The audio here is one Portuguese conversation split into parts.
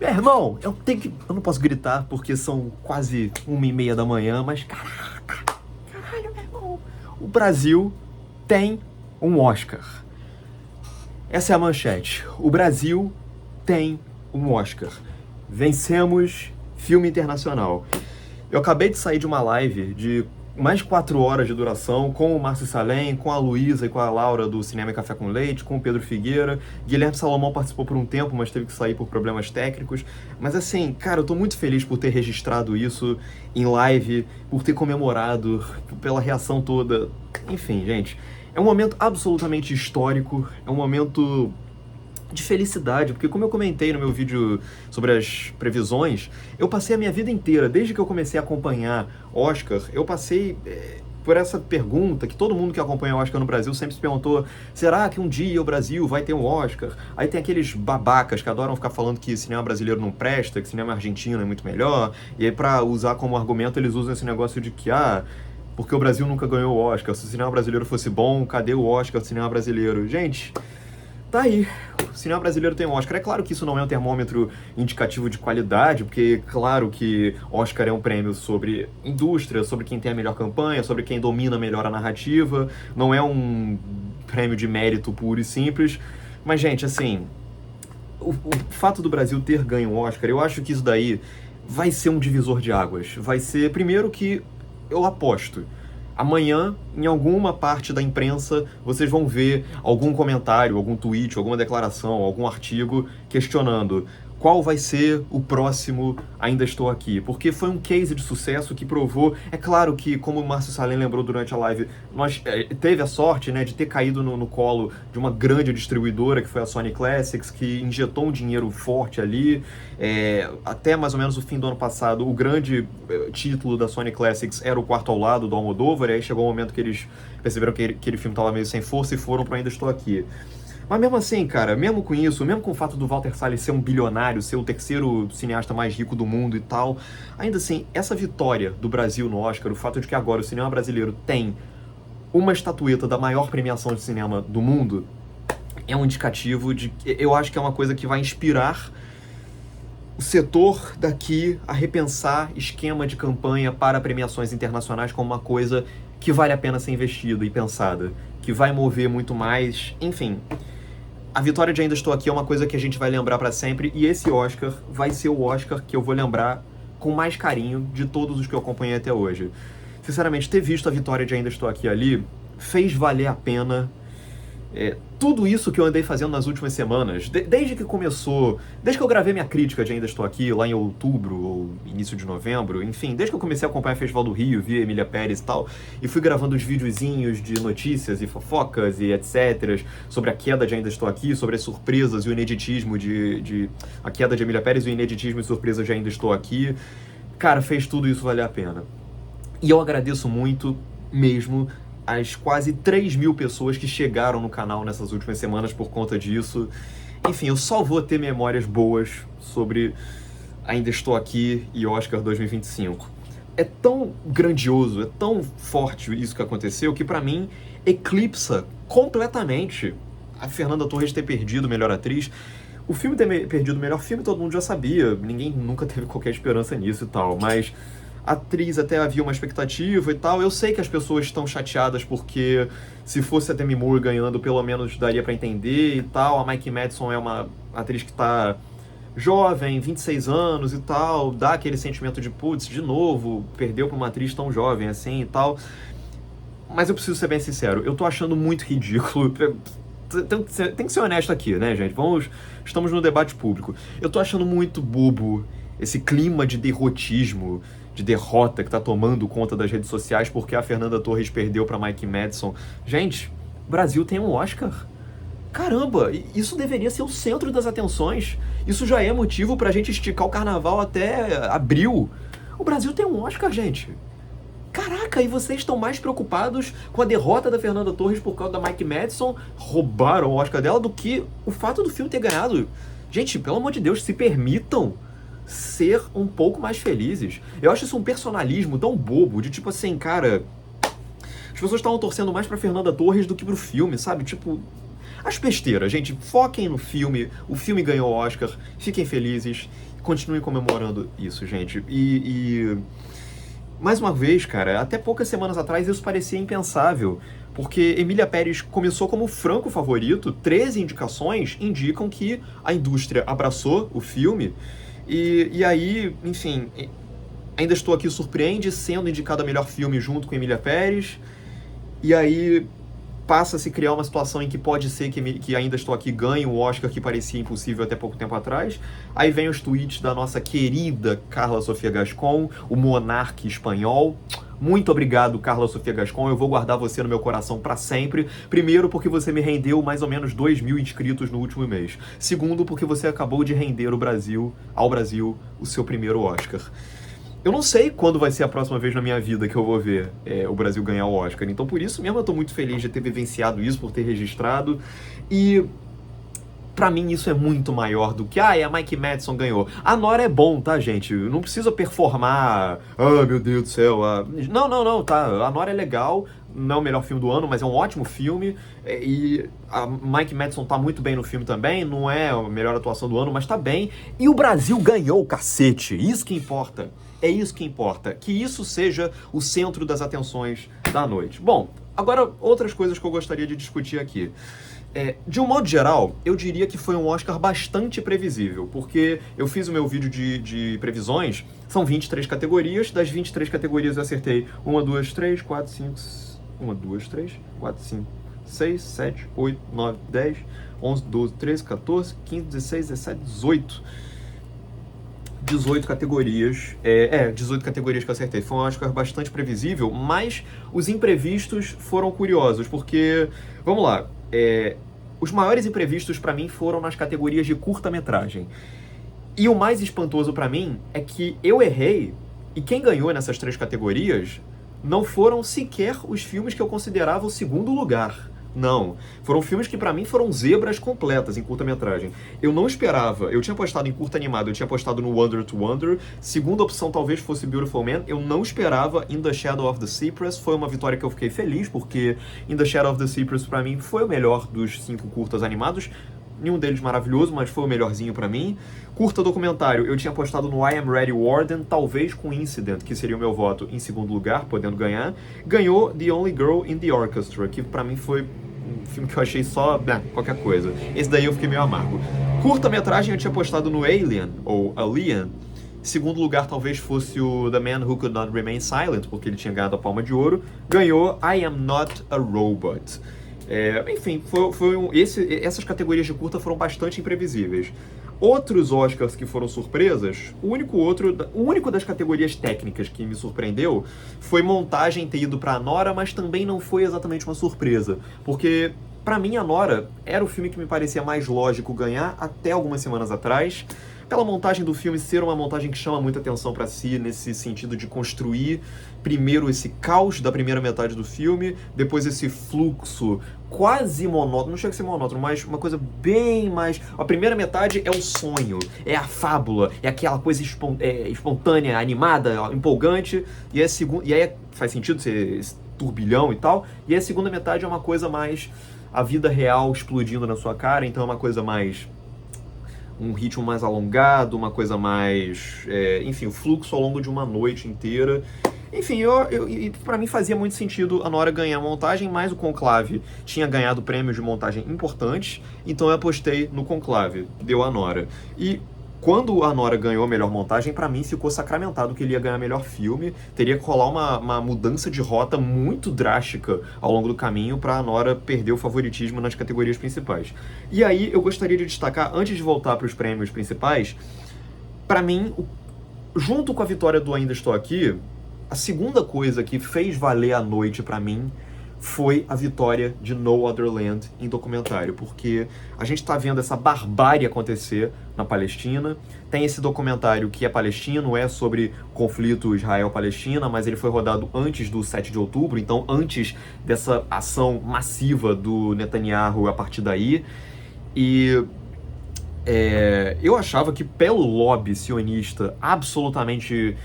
Meu irmão, eu não posso gritar porque são quase 1h30 da manhã, mas caralho, meu irmão. O Brasil tem um Oscar. Essa é a manchete. O Brasil tem um Oscar. Vencemos filme internacional. Eu acabei de sair de uma live de mais de 4 horas de duração com o Márcio Salem, com a Luísa e com a Laura do Cinema e Café com Leite, com o Pedro Figueira. Guilherme Salomão participou por um tempo, mas teve que sair por problemas técnicos. Mas assim, cara, eu tô muito feliz por ter registrado isso em live, por ter comemorado, pela reação toda. Enfim, gente, é um momento absolutamente histórico, é um momento de felicidade, porque como eu comentei no meu vídeo sobre as previsões, eu passei a minha vida inteira, desde que eu comecei a acompanhar Oscar, eu passei por essa pergunta que todo mundo que acompanha o Oscar no Brasil sempre se perguntou: será que um dia o Brasil vai ter um Oscar? Aí tem aqueles babacas que adoram ficar falando que cinema brasileiro não presta, que cinema argentino é muito melhor, e aí pra usar como argumento eles usam esse negócio de que, porque o Brasil nunca ganhou o Oscar, se o cinema brasileiro fosse bom, cadê o Oscar do cinema brasileiro? Gente, tá aí, o cinema brasileiro tem um Oscar. É claro que isso não é um termômetro indicativo de qualidade, porque claro que Oscar é um prêmio sobre indústria, sobre quem tem a melhor campanha, sobre quem domina melhor a narrativa, não é um prêmio de mérito puro e simples. Mas, gente, assim, o fato do Brasil ter ganho o Oscar, eu acho que isso daí vai ser um divisor de águas. Vai ser, primeiro que eu aposto, amanhã, em alguma parte da imprensa, vocês vão ver algum comentário, algum tweet, alguma declaração, algum artigo questionando qual vai ser o próximo Ainda Estou Aqui. Porque foi um case de sucesso que provou... É claro que, como o Márcio Salem lembrou durante a live, nós teve a sorte, né, de ter caído no colo de uma grande distribuidora, que foi a Sony Classics, que injetou um dinheiro forte ali. Até mais ou menos o fim do ano passado, o grande título da Sony Classics era O Quarto ao Lado, do Almodóvar, e aí chegou um momento que eles perceberam que aquele filme estava meio sem força e foram para Ainda Estou Aqui. Mas mesmo assim, cara, mesmo com isso, mesmo com o fato do Walter Salles ser um bilionário, ser o terceiro cineasta mais rico do mundo e tal, ainda assim, essa vitória do Brasil no Oscar, o fato de que agora o cinema brasileiro tem uma estatueta da maior premiação de cinema do mundo, é um indicativo de... Eu acho que é uma coisa que vai inspirar o setor daqui a repensar esquema de campanha para premiações internacionais como uma coisa que vale a pena ser investida e pensada, que vai mover muito mais, enfim... A vitória de Ainda Estou Aqui é uma coisa que a gente vai lembrar pra sempre, e esse Oscar vai ser o Oscar que eu vou lembrar com mais carinho de todos os que eu acompanhei até hoje. Sinceramente, ter visto a vitória de Ainda Estou Aqui ali fez valer a pena tudo isso que eu andei fazendo nas últimas semanas, desde que começou, desde que eu gravei minha crítica de Ainda Estou Aqui, lá em outubro ou início de novembro, enfim, desde que eu comecei a acompanhar o Festival do Rio, vi a Emília Pérez e tal, e fui gravando os videozinhos de notícias e fofocas e etc, sobre a queda de Ainda Estou Aqui, sobre as surpresas e o ineditismo a queda de Emília Pérez e o ineditismo e surpresas de Ainda Estou Aqui. Cara, fez tudo isso valer a pena. E eu agradeço muito mesmo as quase 3.000 pessoas que chegaram no canal nessas últimas semanas por conta disso. Enfim, eu só vou ter memórias boas sobre Ainda Estou Aqui e Oscar 2025. É tão grandioso, é tão forte isso que aconteceu, que pra mim eclipsa completamente a Fernanda Torres ter perdido Melhor Atriz. O filme ter perdido o melhor filme todo mundo já sabia, ninguém nunca teve qualquer esperança nisso e tal, mas... A atriz até havia uma expectativa e tal. Eu sei que as pessoas estão chateadas porque se fosse a Demi Moore ganhando, pelo menos daria pra entender e tal. A Mikey Madison é uma atriz que tá jovem, 26 anos e tal. Dá aquele sentimento de, putz, de novo, perdeu pra uma atriz tão jovem assim e tal. Mas eu preciso ser bem sincero, eu tô achando muito ridículo. Tem que ser honesto aqui, né, gente? Estamos no debate público. Eu tô achando muito bobo esse clima de derrotismo, de derrota que tá tomando conta das redes sociais porque a Fernanda Torres perdeu pra Mikey Madison. Gente, o Brasil tem um Oscar. Caramba, isso deveria ser o centro das atenções. Isso já é motivo pra gente esticar o carnaval até abril. O Brasil tem um Oscar, gente. Caraca, e vocês estão mais preocupados com a derrota da Fernanda Torres por causa da Mikey Madison, roubaram o Oscar dela, do que o fato do filme ter ganhado. Gente, pelo amor de Deus, se permitam ser um pouco mais felizes. Eu acho isso um personalismo tão bobo, de tipo assim, cara... As pessoas estavam torcendo mais pra Fernanda Torres do que pro filme, sabe? Tipo... As besteiras, gente, foquem no filme, o filme ganhou o Oscar, fiquem felizes, continue comemorando isso, gente. Mais uma vez, cara, até poucas semanas atrás isso parecia impensável, porque Emília Pérez começou como franco favorito, 13 indicações indicam que a indústria abraçou o filme, e aí, enfim, Ainda Estou Aqui surpreende sendo indicado a melhor filme junto com Emília Pérez, e aí passa a se criar uma situação em que pode ser que Ainda Estou Aqui ganhe o Oscar que parecia impossível até pouco tempo atrás. Aí vem os tweets da nossa querida Carla Sofia Gascon, o monarca espanhol. Muito obrigado, Carla Sofia Gascon. Eu vou guardar você no meu coração para sempre. Primeiro, porque você me rendeu mais ou menos 2.000 inscritos no último mês. Segundo, porque você acabou de render ao Brasil o seu primeiro Oscar. Eu não sei quando vai ser a próxima vez na minha vida que eu vou ver o Brasil ganhar o Oscar. Então, por isso mesmo, eu tô muito feliz de ter vivenciado isso, por ter registrado. E, pra mim, isso é muito maior do que... a Mike Madison ganhou. A Nora é bom, tá, gente? Não precisa performar... meu Deus do céu. Não, tá. A Nora é legal. Não é o melhor filme do ano, mas é um ótimo filme. E a Mike Madison tá muito bem no filme também. Não é a melhor atuação do ano, mas tá bem. E o Brasil ganhou, cacete. Isso que importa. É isso que importa. Que isso seja o centro das atenções da noite. Bom, agora outras coisas que eu gostaria de discutir aqui. De um modo geral, eu diria que foi um Oscar bastante previsível, porque eu fiz o meu vídeo de previsões, são 23 categorias, das 23 categorias eu acertei 1, 2, 3, 4, 5, 1, 2, 3, 4, 5, 6, 7, 8, 9, 10, 11, 12, 13, 14, 15, 16, 17, 18 categorias. 18 categorias que eu acertei. Foi um Oscar bastante previsível, mas os imprevistos foram curiosos, porque, vamos lá, os maiores imprevistos pra mim foram nas categorias de curta-metragem. E o mais espantoso pra mim é que eu errei, e quem ganhou nessas 3 categorias não foram sequer os filmes que eu considerava o segundo lugar. Não. Foram filmes que pra mim foram zebras completas em curta-metragem. Eu não esperava. Eu tinha apostado em curta animado, eu tinha apostado no Wonder to Wonder. Segunda opção talvez fosse Beautiful Man. Eu não esperava In the Shadow of the Cypress. Foi uma vitória que eu fiquei feliz, porque In the Shadow of the Cypress pra mim foi o melhor dos 5 curtas animados. Nenhum deles maravilhoso, mas foi o melhorzinho pra mim. Curta documentário, eu tinha apostado no I Am Ready Warden, talvez com Incident, que seria o meu voto em segundo lugar, podendo ganhar. Ganhou The Only Girl in the Orchestra, que pra mim foi um filme que eu achei só qualquer coisa. Esse daí eu fiquei meio amargo. Curta-metragem eu tinha apostado no Alien, ou Alien. Segundo lugar talvez fosse o The Man Who Could Not Remain Silent, porque ele tinha ganhado a Palma de Ouro. Ganhou I Am Not a Robot. Enfim, essas categorias de curta foram bastante imprevisíveis. Outros Oscars que foram surpresas, o único das categorias técnicas que me surpreendeu foi montagem ter ido pra Nora, mas também não foi exatamente uma surpresa, porque pra mim a Nora era o filme que me parecia mais lógico ganhar até algumas semanas atrás. Pela montagem do filme ser uma montagem que chama muita atenção pra si, nesse sentido de construir primeiro esse caos da primeira metade do filme, depois esse fluxo quase monótono, não chega a ser monótono, mas uma coisa bem mais... A primeira metade é o sonho, é a fábula, é aquela coisa espontânea, animada, empolgante, e aí faz sentido ser esse turbilhão e tal, e a segunda metade é uma coisa mais a vida real explodindo na sua cara, então é uma coisa mais... um ritmo mais alongado, uma coisa mais... enfim, o fluxo ao longo de uma noite inteira. Enfim, pra mim fazia muito sentido a Nora ganhar a montagem, mas o Conclave tinha ganhado prêmios de montagem importantes, então eu apostei no Conclave, deu a Nora. E quando a Nora ganhou a melhor montagem, pra mim ficou sacramentado que ele ia ganhar melhor filme. Teria que rolar uma mudança de rota muito drástica ao longo do caminho pra a Nora perder o favoritismo nas categorias principais. E aí eu gostaria de destacar, antes de voltar pros prêmios principais, pra mim, junto com a vitória do Ainda Estou Aqui, a segunda coisa que fez valer a noite pra mim foi a vitória de No Other Land em documentário, porque a gente tá vendo essa barbárie acontecer na Palestina. Tem esse documentário que é palestino, é sobre o conflito Israel-Palestina, mas ele foi rodado antes do 7 de outubro, então antes dessa ação massiva do Netanyahu a partir daí. E eu achava que pelo lobby sionista absolutamente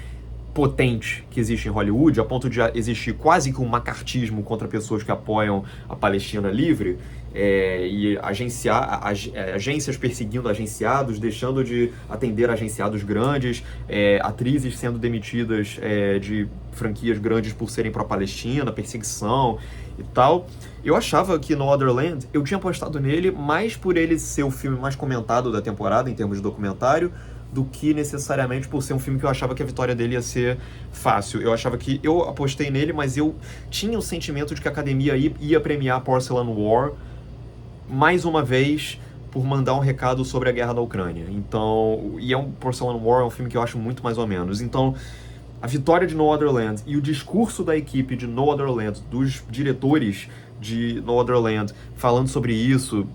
potente que existe em Hollywood, a ponto de existir quase que um macartismo contra pessoas que apoiam a Palestina livre, e agências perseguindo agenciados, deixando de atender agenciados grandes, atrizes sendo demitidas de franquias grandes por serem pró-Palestina, perseguição e tal. Eu achava que Nomadland, eu tinha apostado nele mais por ele ser o filme mais comentado da temporada, em termos de documentário, do que necessariamente por ser um filme que eu achava que a vitória dele ia ser fácil. Eu apostei nele, mas eu tinha o sentimento de que a academia ia premiar Porcelain War mais uma vez por mandar um recado sobre a guerra da Ucrânia. Então, Porcelain War é um filme que eu acho muito mais ou menos. Então, a vitória de No Other Land e o discurso da equipe de No Other Land, dos diretores de No Other Land, falando sobre isso,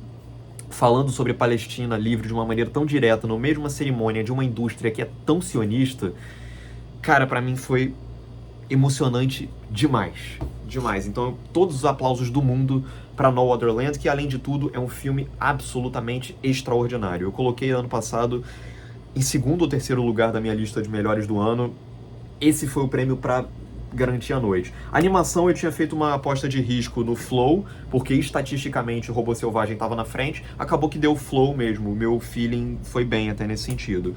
falando sobre Palestina livre de uma maneira tão direta, no meio de uma cerimônia de uma indústria que é tão sionista, cara, pra mim foi emocionante demais. Demais. Então, todos os aplausos do mundo pra No Other Land, que além de tudo é um filme absolutamente extraordinário. Eu coloquei ano passado em segundo ou terceiro lugar da minha lista de melhores do ano. Esse foi o prêmio pra garantir a noite. A animação, eu tinha feito uma aposta de risco no Flow, porque estatisticamente o Robô Selvagem estava na frente, acabou que deu Flow mesmo, o meu feeling foi bem até nesse sentido.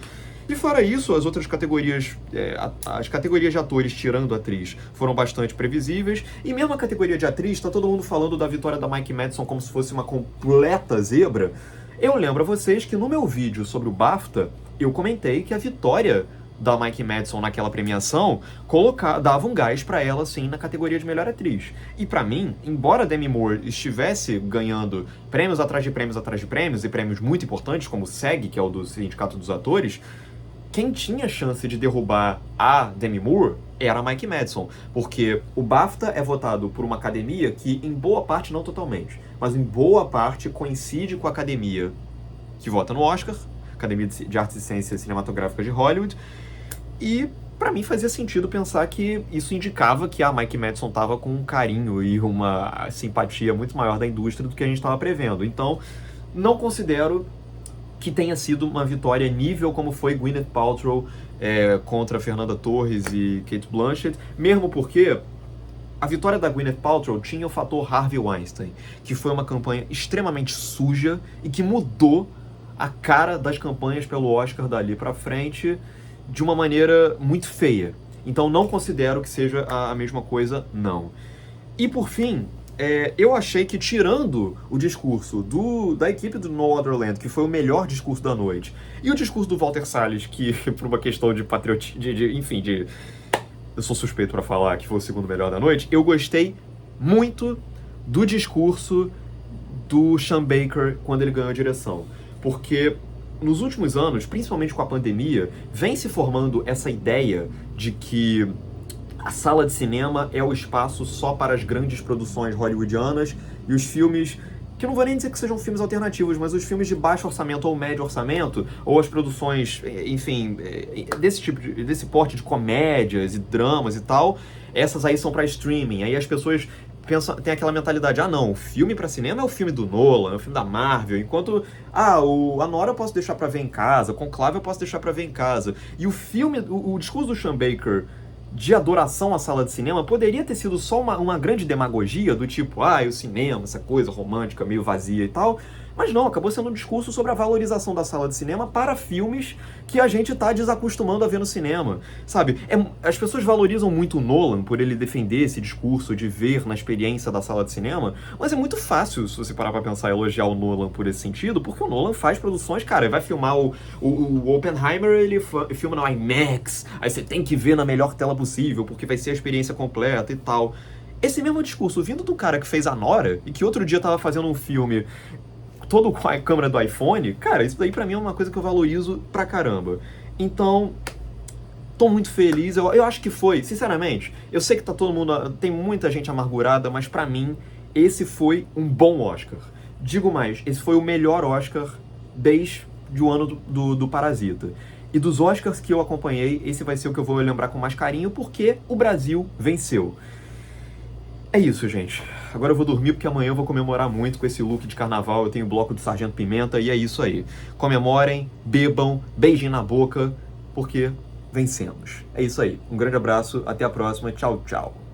E fora isso, as outras categorias, as categorias de atores, tirando a atriz, foram bastante previsíveis, e mesmo a categoria de atriz, tá todo mundo falando da vitória da Mike Madison como se fosse uma completa zebra. Eu lembro a vocês que no meu vídeo sobre o BAFTA, eu comentei que a vitória da Mike Madison naquela premiação dava um gás pra ela, sim, na categoria de melhor atriz. E pra mim, embora Demi Moore estivesse ganhando prêmios atrás de prêmios atrás de prêmios, e prêmios muito importantes, como o SEG, que é o do Sindicato dos Atores, quem tinha chance de derrubar a Demi Moore era a Mike Madison, porque o BAFTA é votado por uma academia que, em boa parte, não totalmente, mas em boa parte coincide com a academia que vota no Oscar, Academia de Artes e Ciências Cinematográficas de Hollywood, e pra mim fazia sentido pensar que isso indicava que a Mike Madison tava com um carinho e uma simpatia muito maior da indústria do que a gente estava prevendo. Então, não considero que tenha sido uma vitória nível como foi Gwyneth Paltrow contra Fernanda Torres e Cate Blanchett, mesmo porque a vitória da Gwyneth Paltrow tinha o fator Harvey Weinstein, que foi uma campanha extremamente suja e que mudou a cara das campanhas pelo Oscar dali pra frente de uma maneira muito feia. Então não considero que seja a mesma coisa, não. E por fim, eu achei que, tirando o discurso da equipe do No Other Land, que foi o melhor discurso da noite, e o discurso do Walter Salles, que por uma questão de patriotismo, eu sou suspeito pra falar que foi o segundo melhor da noite, eu gostei muito do discurso do Sean Baker quando ele ganhou a direção. Porque nos últimos anos, principalmente com a pandemia, vem se formando essa ideia de que a sala de cinema é o espaço só para as grandes produções hollywoodianas e os filmes, que eu não vou nem dizer que sejam filmes alternativos, mas os filmes de baixo orçamento ou médio orçamento, ou as produções, enfim, desse porte de comédias e dramas e tal, essas aí são para streaming. Aí as pessoas tem aquela mentalidade, não, o filme pra cinema é o filme do Nolan, é o filme da Marvel, enquanto, a Nora eu posso deixar pra ver em casa, o Conclave eu posso deixar pra ver em casa. E o discurso do Sean Baker de adoração à sala de cinema poderia ter sido só uma grande demagogia, do tipo, o cinema, essa coisa romântica, meio vazia e tal, mas não, acabou sendo um discurso sobre a valorização da sala de cinema para filmes que a gente tá desacostumando a ver no cinema, sabe? As pessoas valorizam muito o Nolan por ele defender esse discurso de ver na experiência da sala de cinema, mas é muito fácil, se você parar pra pensar, elogiar o Nolan por esse sentido, porque o Nolan faz produções, cara, ele vai filmar o Oppenheimer, ele filma no IMAX, aí você tem que ver na melhor tela possível, porque vai ser a experiência completa e tal. Esse mesmo discurso vindo do cara que fez a Nora, e que outro dia tava fazendo um filme todo com a câmera do iPhone, cara, isso daí pra mim é uma coisa que eu valorizo pra caramba. Então, tô muito feliz, eu acho que foi, sinceramente, eu sei que tá todo mundo, tem muita gente amargurada, mas pra mim, esse foi um bom Oscar. Digo mais, esse foi o melhor Oscar desde o ano do Parasita. E dos Oscars que eu acompanhei, esse vai ser o que eu vou lembrar com mais carinho, porque o Brasil venceu. É isso, gente. Agora eu vou dormir porque amanhã eu vou comemorar muito com esse look de carnaval. Eu tenho o bloco do Sargento Pimenta e é isso aí. Comemorem, bebam, beijem na boca, porque vencemos. É isso aí. Um grande abraço, até a próxima. Tchau, tchau.